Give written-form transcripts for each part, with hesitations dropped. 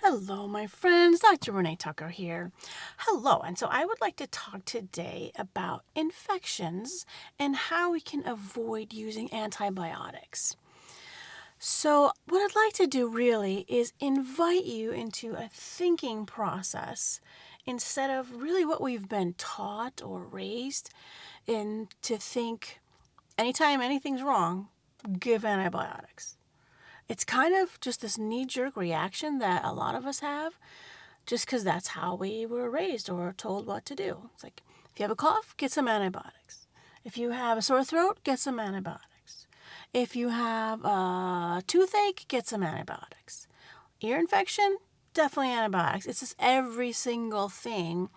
Hello, my friends. Dr. Renee Tucker here. Hello, and so I would like to talk today about infections and how we can avoid using antibiotics. So, what I'd like to do really is invite you into a thinking process instead of really what we've been taught or raised in to think anytime anything's wrong, give antibiotics. It's kind of just this knee-jerk reaction that a lot of us have just because that's how we were raised or told what to do. It's like, if you have a cough, get some antibiotics. If you have a sore throat, get some antibiotics. If you have a toothache, get some antibiotics. Ear infection, definitely antibiotics. It's just every single thing.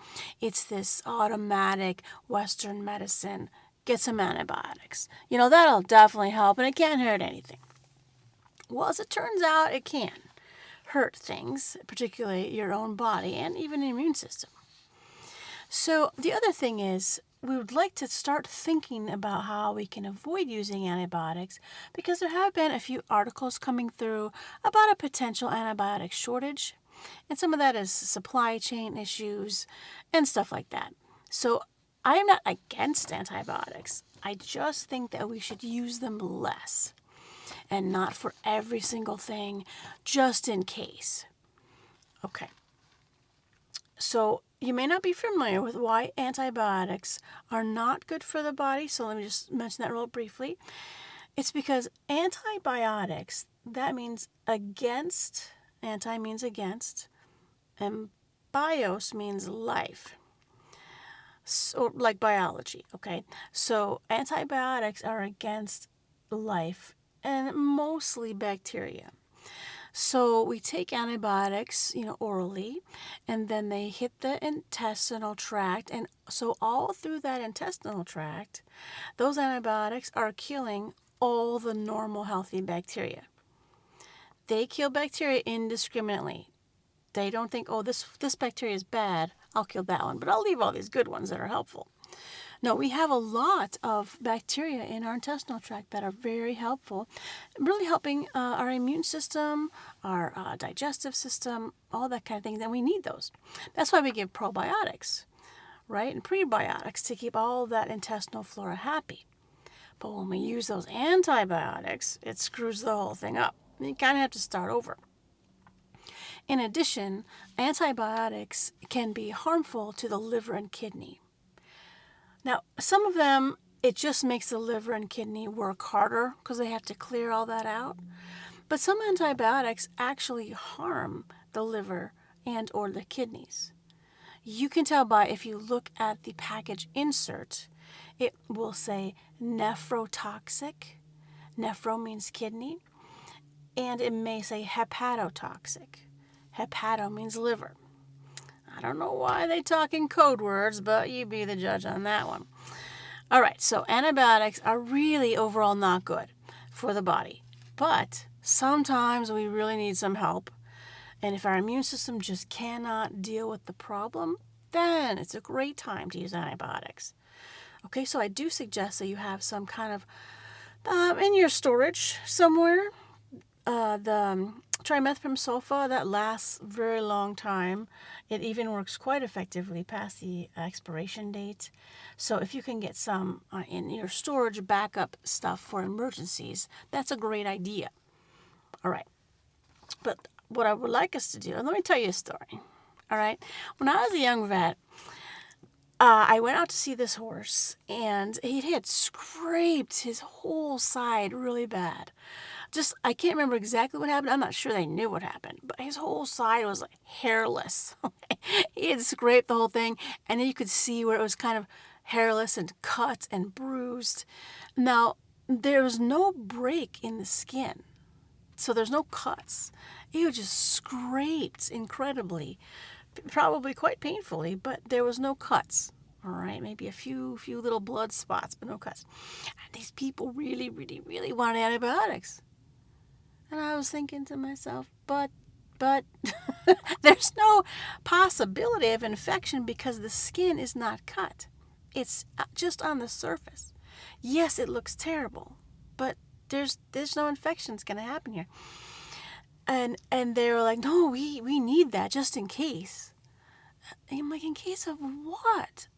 It's this automatic Western medicine. Get some antibiotics. That'll definitely help and it can't hurt anything. Well, as it turns out, it can hurt things, particularly your own body and even the immune system. So the other thing is, we would like to start thinking about how we can avoid using antibiotics because there have been a few articles coming through about a potential antibiotic shortage. And some of that is supply chain issues and stuff like that. So I am not against antibiotics. I just think that we should use them less and not for every single thing, just in case. Okay. So you may not be familiar with why antibiotics are not good for the body. So let me just mention that real briefly. It's because antibiotics, that means against, anti means against, and bios means life. So, like biology, okay? So antibiotics are against life and mostly bacteria. So we take antibiotics, orally, and then they hit the intestinal tract. And so all through that intestinal tract, those antibiotics are killing all the normal healthy bacteria. They kill bacteria indiscriminately. They don't think, oh, this bacteria is bad, I'll kill that one, but I'll leave all these good ones that are helpful. No, we have a lot of bacteria in our intestinal tract that are very helpful, really helping our immune system, our digestive system, all that kind of thing. Then we need those. That's why we give probiotics, right? And prebiotics to keep all that intestinal flora happy. But when we use those antibiotics, it screws the whole thing up. You kind of have to start over. In addition, antibiotics can be harmful to the liver and kidney. Now, some of them, it just makes the liver and kidney work harder because they have to clear all that out. But some antibiotics actually harm the liver and or the kidneys. You can tell by if you look at the package insert, it will say nephrotoxic. Nephro means kidney. And it may say hepatotoxic. Hepato means liver. I don't know why they talk in code words, but you be the judge on that one. All right, so antibiotics are really overall not good for the body. But sometimes we really need some help. And if our immune system just cannot deal with the problem, then it's a great time to use antibiotics. Okay, so I do suggest that you have some kind of, in your storage somewhere, the trimethoprim sulfa, that lasts a very long time. It even works quite effectively past the expiration date. So if you can get some in your storage backup stuff for emergencies, that's a great idea. All right. But what I would like us to do, and let me tell you a story. All right. When I was a young vet, I went out to see this horse, and he had scraped his whole side really bad. I can't remember exactly what happened. I'm not sure they knew what happened, but his whole side was like hairless. He had scraped the whole thing, and then you could see where it was kind of hairless and cut and bruised. Now, there was no break in the skin, so there's no cuts. It was just scraped incredibly, probably quite painfully, but there was no cuts. All right, maybe a few little blood spots, but no cuts. And these people really, really, really wanted antibiotics. And I was thinking to myself, but there's no possibility of infection because the skin is not cut. It's just on the surface. Yes, it looks terrible, but there's no infection that's going to happen here. And they were like, no, we need that just in case. And I'm like, in case of what?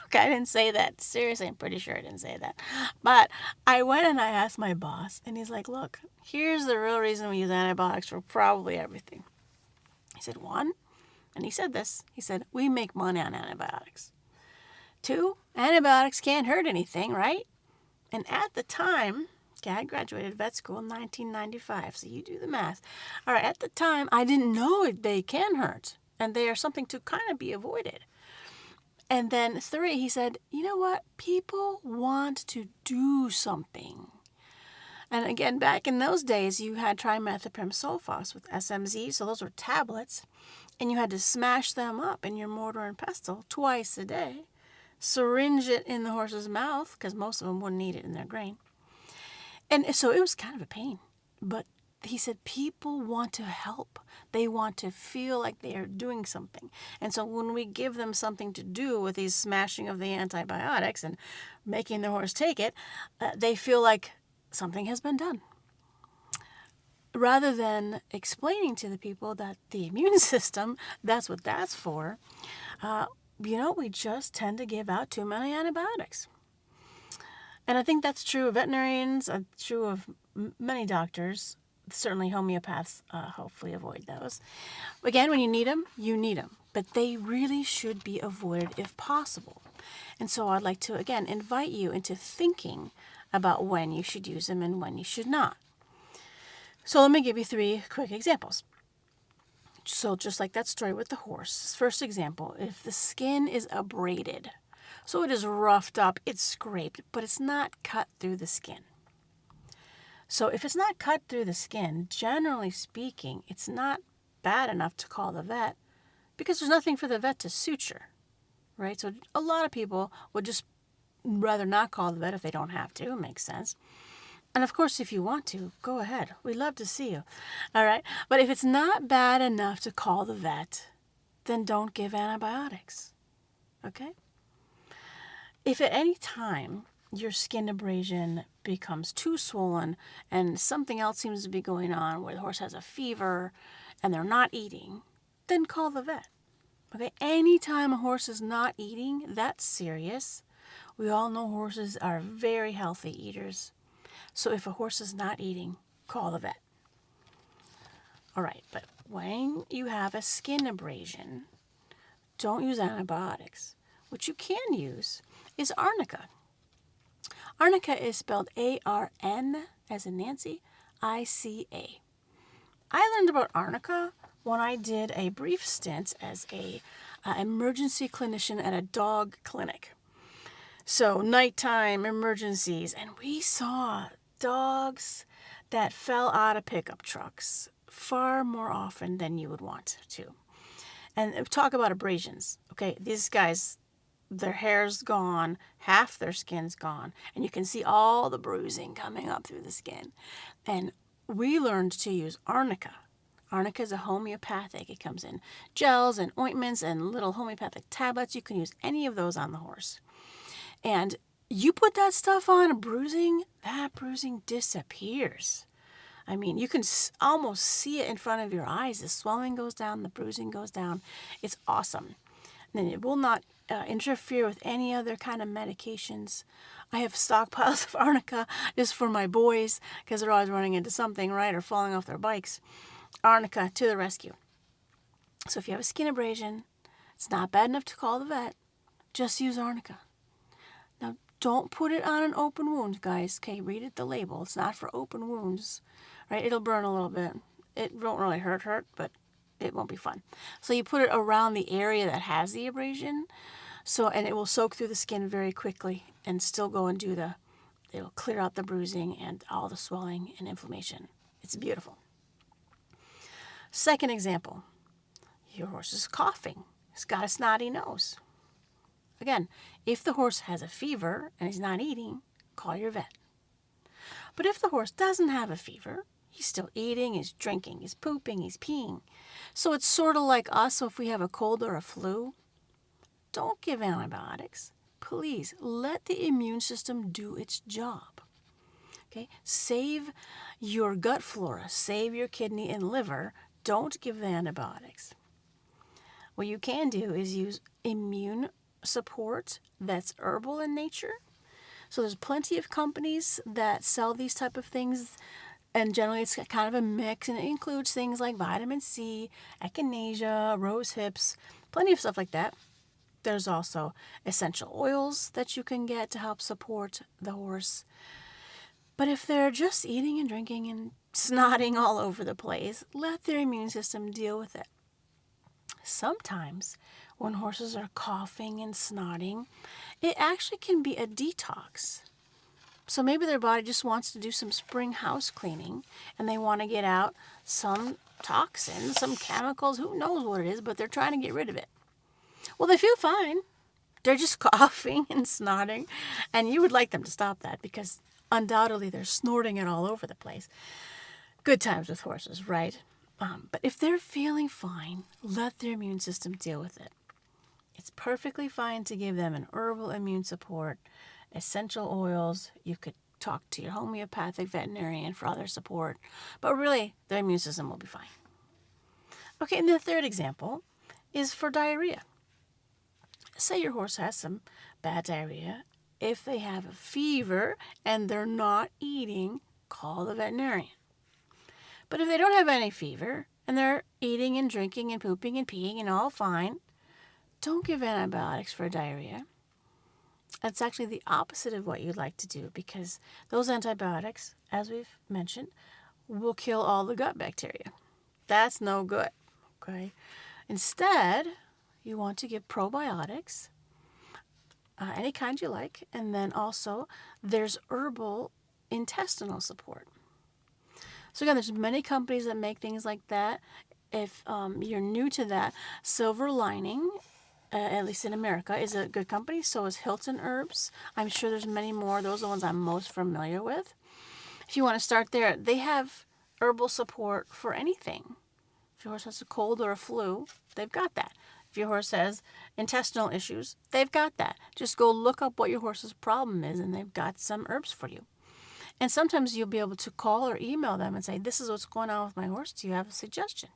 Okay, I didn't say that. Seriously, I'm pretty sure I didn't say that. But I went and I asked my boss, and he's like, look, here's the real reason we use antibiotics for probably everything. He said, one, and he said this, he said, we make money on antibiotics. Two, antibiotics can't hurt anything, right? And at the time, okay, I graduated vet school in 1995, so you do the math. All right, at the time, I didn't know they can hurt, and they are something to kind of be avoided. And then three, he said, you know what? People want to do something. And again, back in those days, you had trimethoprim sulfos with SMZ, so those were tablets, and you had to smash them up in your mortar and pestle twice a day, syringe it in the horse's mouth, because most of them wouldn't eat it in their grain. And so it was kind of a pain. But he said people want to help. They want to feel like they are doing something. And so when we give them something to do with these smashing of the antibiotics and making the horse take it, they feel like something has been done. Rather than explaining to the people that the immune system, that's what that's for, we just tend to give out too many antibiotics. And I think that's true of veterinarians, true of many doctors. Certainly homeopaths hopefully avoid those. Again, when you need them, you need them. But they really should be avoided if possible. And so I'd like to, again, invite you into thinking about when you should use them and when you should not. So let me give you 3 quick examples. So just like that story with the horse. First example, if the skin is abraded, so it is roughed up, it's scraped, but it's not cut through the skin. So if it's not cut through the skin, generally speaking, it's not bad enough to call the vet because there's nothing for the vet to suture, right? So a lot of people would just rather not call the vet if they don't have to. It makes sense. And of course, if you want to, go ahead. We'd love to see you. All right. But if it's not bad enough to call the vet, then don't give antibiotics. Okay? If at any time your skin abrasion becomes too swollen and something else seems to be going on where the horse has a fever and they're not eating, then call the vet. Okay? Anytime a horse is not eating, that's serious. We all know horses are very healthy eaters. So if a horse is not eating, call the vet. All right, but when you have a skin abrasion, don't use antibiotics. What you can use is arnica. Arnica is spelled A-R-N as in Nancy, I-C-A. I learned about arnica when I did a brief stint as a emergency clinician at a dog clinic. So nighttime emergencies, and we saw dogs that fell out of pickup trucks far more often than you would want to. And talk about abrasions. Okay, these guys, their hair's gone, half their skin's gone, and you can see all the bruising coming up through the skin. And we learned to use arnica. Arnica is a homeopathic. It comes in gels and ointments and little homeopathic tablets. You can use any of those on the horse. And you put that stuff on a bruising, that bruising disappears. I mean, you can almost see it in front of your eyes. The swelling goes down, the bruising goes down. It's awesome. And it will not interfere with any other kind of medications. I have stockpiles of arnica just for my boys because they're always running into something, right, or falling off their bikes. Arnica to the rescue. So if you have a skin abrasion, it's not bad enough to call the vet. Just use arnica. Now, don't put it on an open wound, guys. Okay, read it, the label. It's not for open wounds, right? It'll burn a little bit. It won't really hurt, but it won't be fun. So you put it around the area that has the abrasion, and it will soak through the skin very quickly and still go and it'll clear out the bruising and all the swelling and inflammation. It's beautiful. Second example, your horse is coughing. He's got a snotty nose. Again, if the horse has a fever and he's not eating, call your vet. But if the horse doesn't have a fever, he's still eating, he's drinking, he's pooping, he's peeing. So it's sort of like us if we have a cold or a flu. Don't give antibiotics. Please let the immune system do its job. Okay, save your gut flora, save your kidney and liver. Don't give the antibiotics. What you can do is use immune support that's herbal in nature. So there's plenty of companies that sell these type of things, and generally it's kind of a mix, and it includes things like vitamin C, echinacea, rose hips, plenty of stuff like that. There's also essential oils that you can get to help support the horse. But if they're just eating and drinking and snotting all over the place, let their immune system deal with it. Sometimes when horses are coughing and snotting, it actually can be a detox. So maybe their body just wants to do some spring house cleaning and they want to get out some toxins, some chemicals, who knows what it is, but they're trying to get rid of it. Well, they feel fine. They're just coughing and snotting, and you would like them to stop that because undoubtedly they're snorting it all over the place. Good times with horses, right? But if they're feeling fine, let their immune system deal with it. It's perfectly fine to give them an herbal immune support, essential oils. You could talk to your homeopathic veterinarian for other support, but really their immune system will be fine. Okay, and the third example is for diarrhea. Say your horse has some bad diarrhea. If they have a fever and they're not eating, call the veterinarian. But if they don't have any fever and they're eating and drinking and pooping and peeing and all fine, don't give antibiotics for diarrhea. That's actually the opposite of what you'd like to do, because those antibiotics, as we've mentioned, will kill all the gut bacteria. That's no good. Okay. Instead, you want to give probiotics, any kind you like, and then also there's herbal intestinal support. So again, there's many companies that make things like that. If you're new to that, Silver Lining, at least in America, is a good company. So is Hilton Herbs. I'm sure there's many more. Those are the ones I'm most familiar with. If you want to start there, they have herbal support for anything. If your horse has a cold or a flu, they've got that. If your horse has intestinal issues, they've got that. Just go look up what your horse's problem is, and they've got some herbs for you. And sometimes you'll be able to call or email them and say, this is what's going on with my horse. Do you have a suggestion?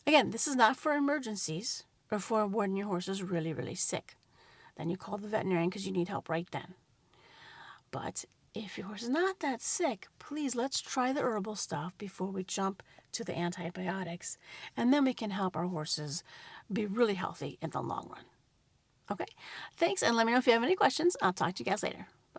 Again, this is not for emergencies or for when your horse is really, really sick. Then you call the veterinarian because you need help right then. But if your horse is not that sick, please let's try the herbal stuff before we jump to the antibiotics. And then we can help our horses be really healthy in the long run. Okay? Thanks, and let me know if you have any questions. I'll talk to you guys later.